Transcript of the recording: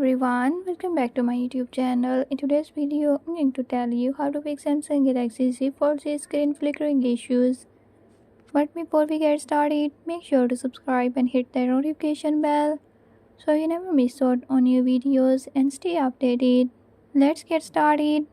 everyone, welcome back to my YouTube channel. In today's video, I'm going to tell you how to fix Samsung Galaxy Z Fold screen flickering issues. But before we get started, make sure to subscribe and hit the notification bell so you never miss out on new videos and stay updated. Let's get started.